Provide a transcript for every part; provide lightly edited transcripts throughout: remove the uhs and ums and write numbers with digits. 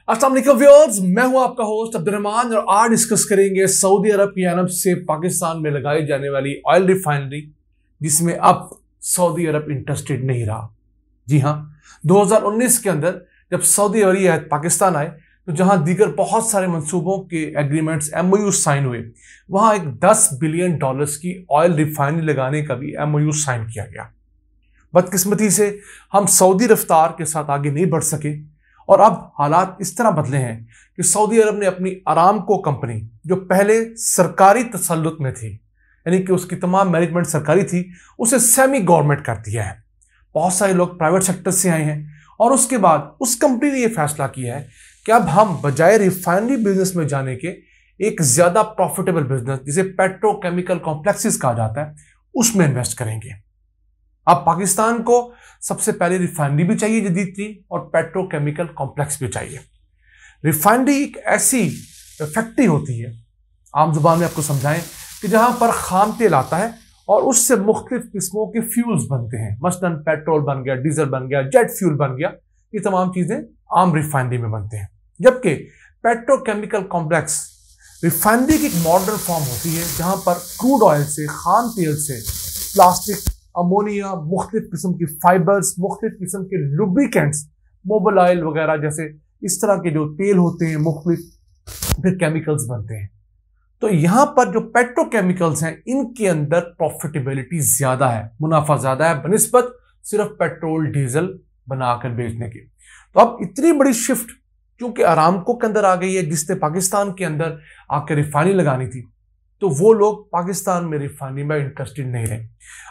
अस्सलाम वालेकुम व्यूअर्स, मैं हूं आपका होस्ट अब्दुर्रहमान और आज डिस्कस करेंगे सऊदी अरब की जानब से पाकिस्तान में लगाई जाने वाली ऑयल रिफाइनरी जिसमें अब सऊदी अरब इंटरेस्टेड नहीं रहा। जी हां, 2019 के अंदर जब सऊदी अरब पाकिस्तान आए तो जहां दीगर बहुत सारे मंसूबों के एग्रीमेंट्स MOU साइन हुए, वहां एक $10 बिलियन की ऑयल रिफाइनरी लगाने का भी MOU साइन किया गया। बदकिस्मती से हम सऊदी रफ्तार के साथ आगे नहीं बढ़ सके और अब हालात इस तरह बदले हैं कि सऊदी अरब ने अपनी अरामको कंपनी, जो पहले सरकारी तसल्लुत में थी, यानी कि उसकी तमाम मैनेजमेंट सरकारी थी, उसे सेमी गवर्नमेंट कर दिया है। बहुत सारे लोग प्राइवेट सेक्टर से आए हैं और उसके बाद उस कंपनी ने यह फैसला किया है कि अब हम बजाय रिफाइनरी बिजनेस में जाने के एक ज्यादा प्रॉफिटेबल बिजनेस, जिसे पेट्रोकेमिकल कॉम्प्लेक्सेस कहा जाता है, उसमें इन्वेस्ट करेंगे। अब पाकिस्तान को सबसे पहले रिफाइनरी भी चाहिए जदीद थी और पेट्रोकेमिकल कॉम्प्लेक्स भी चाहिए। रिफाइनरी एक ऐसी फैक्ट्री होती है, आम जुबान में आपको समझाएं, कि जहां पर खाम तेल आता है और उससे मुख्तलिफ किस्मों के फ्यूल्स बनते हैं। मसलन पेट्रोल बन गया, डीजल बन गया, जेट फ्यूल बन गया, ये तमाम चीजें आम रिफाइनरी में बनते हैं। जबकि पेट्रोकेमिकल कॉम्प्लेक्स रिफाइनरी की एक मॉडर्न फॉर्म होती है जहां पर क्रूड ऑयल से, खाम तेल से, प्लास्टिक, अमोनिया, मुख्तलिफ किस्म की फाइबर्स, मुख्तलिफ किस्म के लुब्रिकेंट्स, मोबाइल ऑयल वगैरह जैसे इस तरह के जो तेल होते हैं, मुख्तलिफ फिर केमिकल्स बनते हैं। तो यहां पर जो पेट्रोकेमिकल्स हैं, इनके अंदर प्रॉफिटेबिलिटी ज्यादा है, मुनाफा ज्यादा है बनिस्बत सिर्फ पेट्रोल डीजल बनाकर बेचने की। तो अब इतनी बड़ी शिफ्ट क्योंकि अरामको के अंदर आ गई है, जिसने पाकिस्तान के अंदर आकर रिफाइनरी लगानी थी, तो वो लोग पाकिस्तान में रिफाइनरी में इंटरेस्टेड नहीं रहे।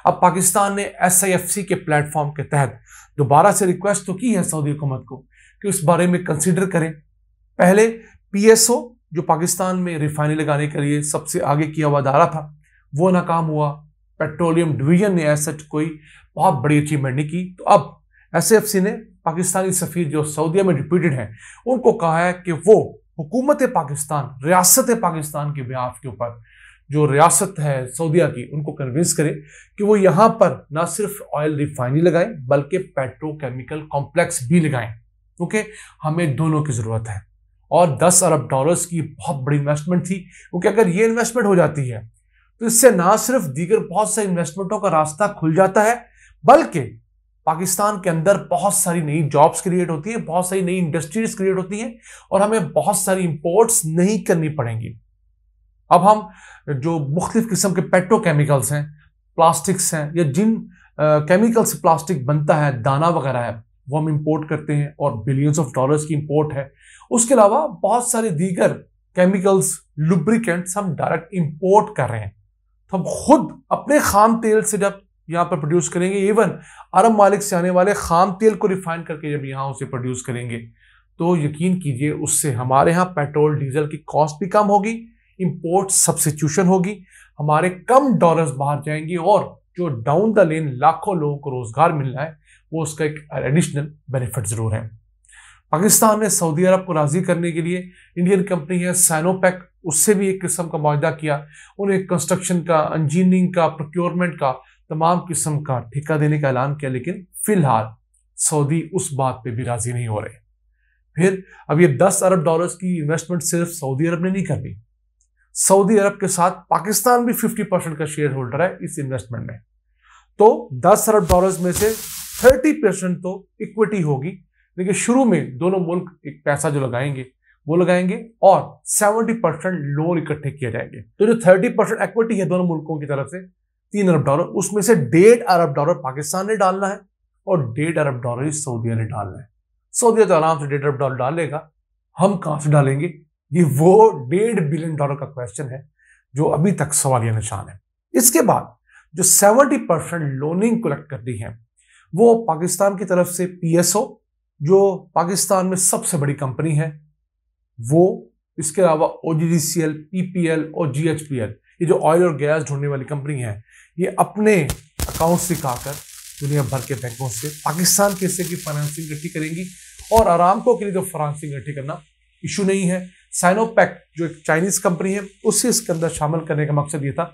अब पाकिस्तान ने SIFC के प्लेटफॉर्म के तहत दोबारा से रिक्वेस्ट तो की है सऊदी हुकूमत को कि उस बारे में कंसीडर करें। पहले PSO, जो पाकिस्तान में रिफाइनरी लगाने के लिए सबसे आगे किया हुआ अदारा था, वो नाकाम हुआ। पेट्रोलियम डिवीजन ने ऐसा कोई बहुत बड़ी अचीवमेंट नहीं की। तो अब SIFC ने पाकिस्तानी सफीर जो सऊदीया में डिप्यूटेड है, उनको कहा है कि वो हुकूमत पाकिस्तान, रियासत पाकिस्तान के बिहाफ के ऊपर, जो रियासत है सऊदीया की, उनको कन्विंस करे कि वो यहां पर ना सिर्फ ऑयल रिफाइनरी लगाएं बल्कि पेट्रोकेमिकल कॉम्प्लेक्स भी लगाएं, क्योंकि हमें दोनों की जरूरत है। और $10 अरब की बहुत बड़ी इन्वेस्टमेंट थी, क्योंकि अगर ये इन्वेस्टमेंट हो जाती है तो इससे ना सिर्फ दीगर बहुत सारी इन्वेस्टमेंटों का रास्ता खुल जाता है, बल्कि पाकिस्तान के अंदर बहुत सारी नई जॉब्स क्रिएट होती है, बहुत सारी नई इंडस्ट्रीज क्रिएट होती हैं और हमें बहुत सारी इंपोर्ट्स नहीं करनी पड़ेंगी। अब हम जो मुख्तलिफ किस्म के पेट्रोकेमिकल्स हैं, प्लास्टिक्स हैं, या जिन केमिकल से प्लास्टिक बनता है, दाना वगैरह है, वो हम इंपोर्ट करते हैं और बिलियंस ऑफ डॉलर्स की इंपोर्ट है। उसके अलावा बहुत सारे दीगर केमिकल्स, लुब्रिकेंट्स हम डायरेक्ट इंपोर्ट कर रहे हैं। तो हम खुद अपने खाम तेल से जब यहाँ पर प्रोड्यूस करेंगे, इवन अरब मालिक से आने वाले खाम तेल को रिफाइन करके जब यहाँ उसे प्रोड्यूस करेंगे, तो यकीन कीजिए उससे हमारे यहाँ पेट्रोल डीजल की कॉस्ट भी कम होगी, इंपोर्ट सब्स्टिट्यूशन होगी, हमारे कम डॉलर्स बाहर जाएंगे और जो डाउन द लेन लाखों लोगों को रोजगार मिल रहा है, वो उसका एक एडिशनल बेनिफिट जरूर है। पाकिस्तान ने सऊदी अरब को राजी करने के लिए इंडियन कंपनी है साइनोपेक, उससे भी एक किस्म का मुआहदा किया। उन्हें कंस्ट्रक्शन का, इंजीनियरिंग का, प्रोक्योरमेंट का, तमाम किस्म का ठेका देने का ऐलान किया, लेकिन फिलहाल सऊदी उस बात पे भी राजी नहीं हो रहे। फिर अब ये $10 अरब की इन्वेस्टमेंट सिर्फ सऊदी अरब ने नहीं करनी, सऊदी अरब के साथ पाकिस्तान भी 50% का शेयर होल्डर है इस इन्वेस्टमेंट में। तो $10 अरब में से 30% तो इक्विटी होगी, लेकिन शुरू में दोनों मुल्क एक पैसा जो लगाएंगे वो लगाएंगे और 70% लोन इकट्ठे किए जाएंगे। तो जो 30% इक्विटी है दोनों मुल्कों की तरफ से, $3 अरब, उसमें से $1.5 अरब पाकिस्तान ने डालना है और $1.5 अरब ही सऊदीया ने डालना है। सऊदीया तो आराम से $1.5 अरब डालेगा, हम कहां से डालेंगे? ये वो $1.5 बिलियन का क्वेश्चन है जो अभी तक सवालिया निशान है। इसके बाद जो 70% लोनिंग कलेक्ट करनी है, वो पाकिस्तान की तरफ से PSO, जो पाकिस्तान में सबसे बड़ी कंपनी है, वो, इसके अलावा OGDCL, PPL और GHPL, ये जो ऑयल और गैस ढूंढने वाली कंपनी है, ये अपने अकाउंट से खाकर दुनिया भर के बैंकों से पाकिस्तान के हिस्से की फाइनेंसिंग इकट्ठी करेंगी। और अरामको के लिए तो फाइनेंसिंग इकट्ठी करना इशू नहीं है। साइनोपेक जो एक चाइनीज कंपनी है, उसे इसके अंदर शामिल करने का मकसद ये था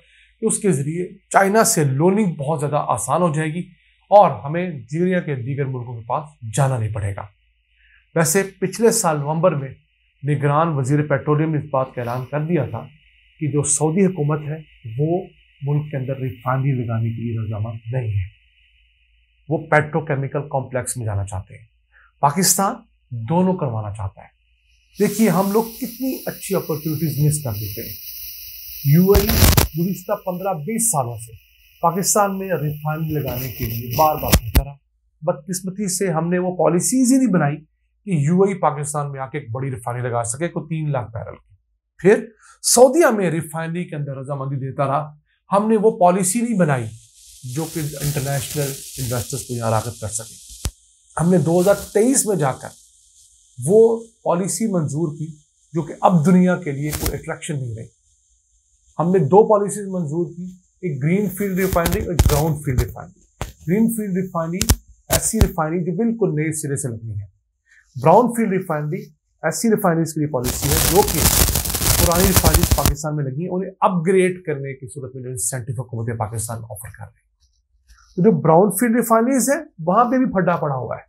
कि उसके जरिए चाइना से लोनिंग बहुत ज्यादा आसान हो जाएगी और हमें दुनिया के दीगर मुल्कों के पास जाना नहीं पड़ेगा। वैसे पिछले साल नवंबर में निगरान वजीर पेट्रोलियम ने इस बात का ऐलान कर दिया था कि जो सऊदी हुकूमत है वो मुल्क के अंदर रिफाइनरी लगाने के लिए रजामंद नहीं है। वो पेट्रोकेमिकल कॉम्प्लेक्स में जाना चाहते हैं। पाकिस्तान दोनों करवाना चाहता है। देखिए हम लोग कितनी अच्छी अपॉर्चुनिटीज मिस कर देते हैं। यूएई गुज़िश्ता 15-20 सालों से पाकिस्तान में रिफाइनरी लगाने के लिए बार बार कहता रहा। बदकिस्मती से हमने वो पॉलिसीज ही नहीं बनाई कि यूएई पाकिस्तान में आके एक बड़ी रिफाइनरी लगा सके को 3 लाख बैरल की। फिर सऊदीया में रिफाइनरी के अंदर रजामंदी देता रहा। हमने वो पॉलिसी नहीं बनाई जो कि इंटरनेशनल इन्वेस्टर्स को यहाँ रागत कर सके। हमने 2023 में जाकर वो पॉलिसी मंजूर की जो कि अब दुनिया के लिए कोई अट्रैक्शन नहीं रही। हमने 2 पॉलिसीज मंजूर की, एक ग्रीन फील्ड रिफाइनरी और brown field refinery. Green field refinery ऐसी रिफाइनरी जो बिल्कुल नए सिरे से लगनी है। ब्राउन फील्ड रिफाइनरी ऐसी रिफाइनरीज के लिए पॉलिसी है जो कि पुरानी रिफाइनरीज पाकिस्तान में लगी हैं, उन्हें अपग्रेड करने की सूरत में जो इंसेंटिव हुकूमत पाकिस्तान ऑफर कर रही है। तो जो ब्राउन फील्ड रिफाइनरीज है वहां पे भी फड्डा पड़ा हुआ है।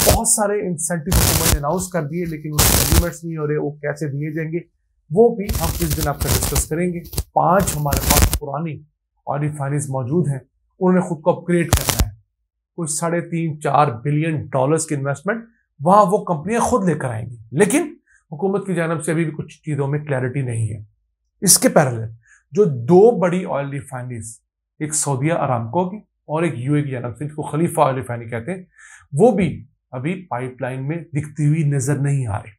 बहुत सारे इंसेंटिव हुकूमत ने अनाउंस कर दिए लेकिन उनके एग्रीमेंट्स नहीं हो रहे। वो कैसे दिए जाएंगे वो भी हम इस दिन आपसे डिस्कस करेंगे। 5 हमारे पास पुरानी और रिफाइनरीज मौजूद हैं, उन्होंने खुद को अपग्रेड करना है। कोई 3.5-4 बिलियन डॉलर्स की इन्वेस्टमेंट वहां वो कंपनियां खुद लेकर आएंगी, लेकिन हुकूमत की जानब से अभी भी कुछ चीजों में क्लैरिटी नहीं है। इसके पैरेलल जो 2 बड़ी ऑयल रिफाइनरीज, एक सऊदीया अरामको की और एक यूएई की जानब से, जिसको खलीफा ऑयल रिफाइनरी कहते हैं, वो भी अभी पाइपलाइन में दिखती हुई नजर नहीं आ रही।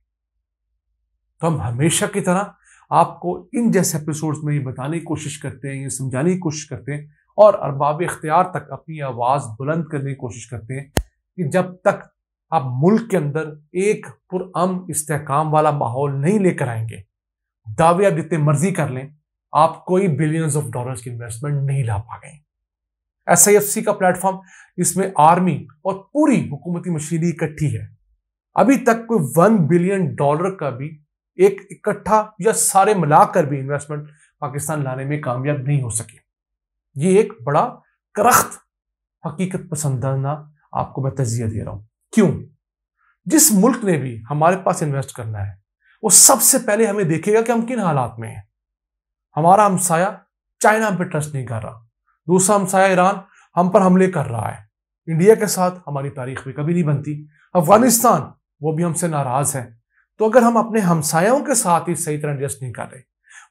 तो हम हमेशा की तरह आपको इन जैसे एपिसोड्स में ये बताने की कोशिश करते हैं, ये समझाने की कोशिश करते हैं और अरबाब इख्तियार तक अपनी आवाज बुलंद करने की कोशिश करते हैं कि जब तक आप मुल्क के अंदर एक पुरअमन इस्तेहकाम वाला माहौल नहीं लेकर आएंगे, दावे आप जितने मर्जी कर लें, आप कोई बिलियंस ऑफ डॉलर्स की इन्वेस्टमेंट नहीं ला पाएंगे। SIFC का प्लेटफॉर्म, इसमें आर्मी और पूरी हुकूमती मशीनरी इकट्ठी है। अभी तक कोई $1 बिलियन का भी एक इकट्ठा या सारे मिलाकर भी इन्वेस्टमेंट पाकिस्तान लाने में कामयाब नहीं हो सके। ये एक बड़ा करख्त हकीकत पसंदाना आपको मैं तज़किया दे रहा हूं। क्यों? जिस मुल्क ने भी हमारे पास इन्वेस्ट करना है वो सबसे पहले हमें देखेगा कि हम किन हालात में हैं। हमारा हमसाया चाइना हम पे ट्रस्ट नहीं कर रहा, दूसरा हमसाया ईरान हम पर हमले कर रहा है, इंडिया के साथ हमारी तारीख में कभी नहीं बनती, अफगानिस्तान वो भी हमसे नाराज है। तो अगर हम अपने हमसायों के साथ ही सही तरह एडजस्ट नहीं कर रहे,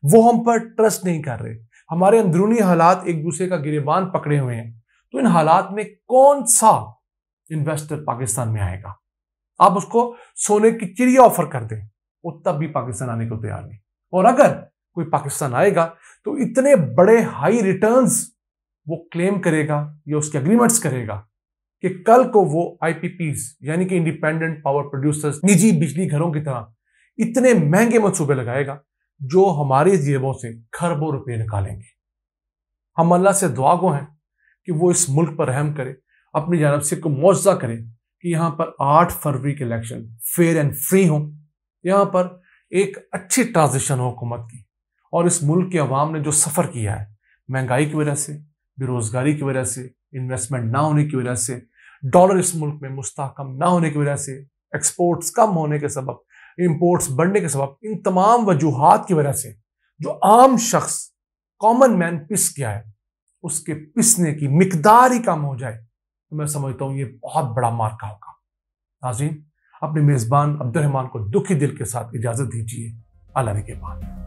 वो हम पर ट्रस्ट नहीं कर रहे, हमारे अंदरूनी हालात एक दूसरे का गिरेबान पकड़े हुए हैं, तो इन हालात में कौन सा इन्वेस्टर पाकिस्तान में आएगा? आप उसको सोने की चिड़िया ऑफर कर दें, वो तब भी पाकिस्तान आने को तैयार नहीं। और अगर कोई पाकिस्तान आएगा तो इतने बड़े हाई रिटर्न्स वो क्लेम करेगा या उसके एग्रीमेंट्स करेगा कि कल को वो IPPs यानी कि इंडिपेंडेंट पावर प्रोड्यूसर्स, निजी बिजली घरों की तरह इतने महंगे मंसूबे लगाएगा जो हमारी जेबों से खरबों रुपए निकालेंगे। हम अल्लाह से दुआ गो हैं कि वो इस मुल्क पर रहम करे, अपनी जानब से को मुआवजा करे कि यहाँ पर 8 फरवरी के इलेक्शन फेयर एंड फ्री हो, यहाँ पर एक अच्छी ट्रांजिशन हो हुकूमत की, और इस मुल्क के अवाम ने जो सफ़र किया है महंगाई की वजह से, बेरोजगारी की वजह से, इन्वेस्टमेंट ना होने की वजह से, डॉलर इस मुल्क में मुस्तहकम ना होने की वजह से, एक्सपोर्ट्स कम होने के सबब, इंपोर्ट्स बढ़ने के सबब, इन तमाम वजूहात की वजह से जो आम शख्स कॉमन मैन पिस गया है उसके पिसने की मिकदार ही कम हो जाए तो मैं समझता हूँ ये बहुत बड़ा मार्का होगा। नाज़रीन, अपने मेज़बान अब्दुर्रहमान को दुखी दिल के साथ इजाज़त दीजिए। अल्लाह के बाद।